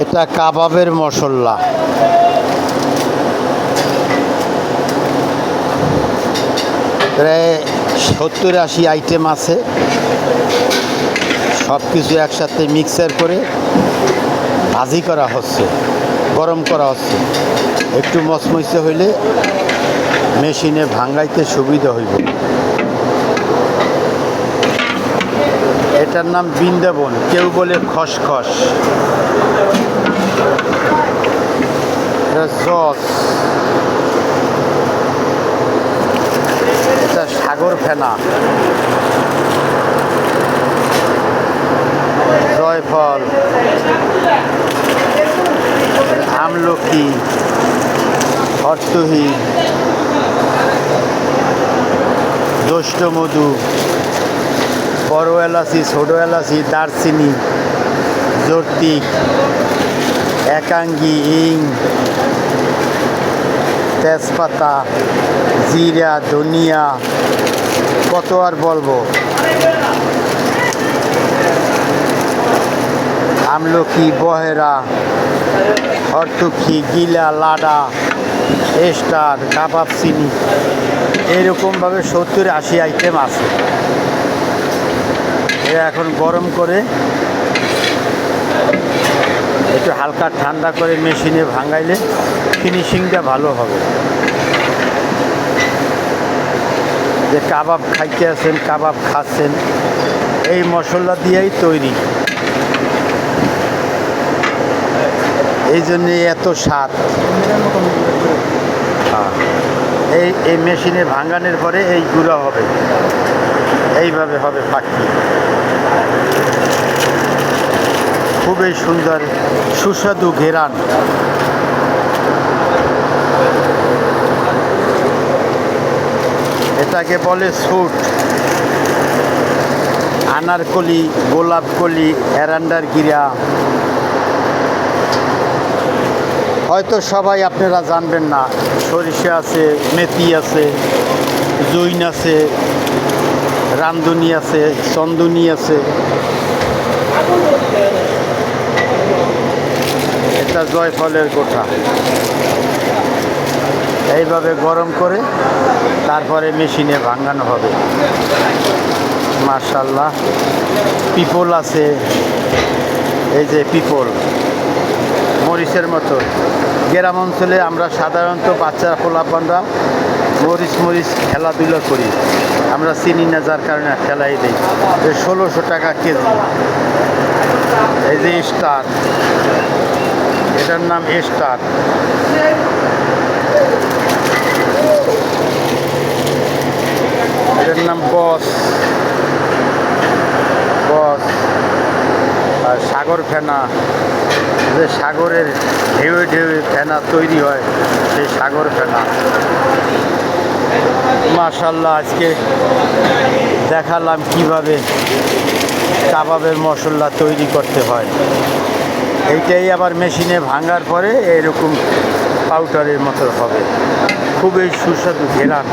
এটা কাবাবের মশলা। প্রায় 70-80 আইটেম আছে, সব কিছু একসাথে মিক্সার করে ভাজি করা হচ্ছে, গরম করা হচ্ছে। একটু মচমচে হইলে মেশিনে ভাঙাইতে সুবিধা হইব। এটার নাম বৃন্দাবন, কেউ বলে খসখস। জস, এটা সাগর ফেনা, জয়ফল, আমলকি, অর্থহী, জ্যৈষ্ঠ মধু, বড় এলাচি, ছোট এলাচি, দারচিনি, জর্তিক, একাঙ্গি, হিং, তেজপাতা, জিরা, ধনিয়া, কত আর বলবো। আমলকি, বহেরা, হরতুকি, গিলা, লাডা, স্টার, কাবাব চিনি, এইরকমভাবে 70-80 আইটেম আছে। এরা এখন গরম করে একটু হালকা ঠান্ডা করে মেশিনে ভাঙাইলে ফিনিশিংটা ভালো হবে। যে কাবাব খাইতে আছেন, কাবাব খাচ্ছেন, এই মশলা দিয়েই তৈরি। এই জন্যে এত স্বাদ। এই মেশিনে ভাঙানোর পরে এই গুঁড়া হবে, এইভাবে হবে পাখি। খুবই সুন্দর সুস্বাদু ঘেরান। এটাকে বলে স্যুট। আনারকলি, গোলাপকলি, এরান্ডার গিরা হয়তো সবাই আপনারা জানবেন না। সরিষা আছে, মেথি আছে, জৈন আছে, রামধুনি আছে, চন্দনী আছে। এটা জয়ফলের গোটা। এইভাবে গরম করে তারপরে মেশিনে ভাঙানো হবে। মাশাআল্লাহ। পিপল আছে, এই যে পিপল মরিচের মতো। গ্রাম অঞ্চলে আমরা সাধারণত বাচ্চা পোলাপানরা মরিচ খেলাধুলা করি, আমরা চিনি না, যার কারণে খেলাই দিই। 1600 টাকা কেজি। এই যে স্টার, এটার নাম স্টার। এটার নাম বস। আর সাগর ফেনা, যে সাগরের ঢেউয়ে ঢেউয়ে ফেনা তৈরি হয়, সেই সাগর ফেনা। মাশাআল্লাহ, আজকে দেখালাম কিভাবে কাবাবের মশলা তৈরি করতে হয়। এইটাই আবার মেশিনে ভাঙার পরে এরকম পাউডারের মতো হবে। খুবই সুস্বাদু ঘেরান।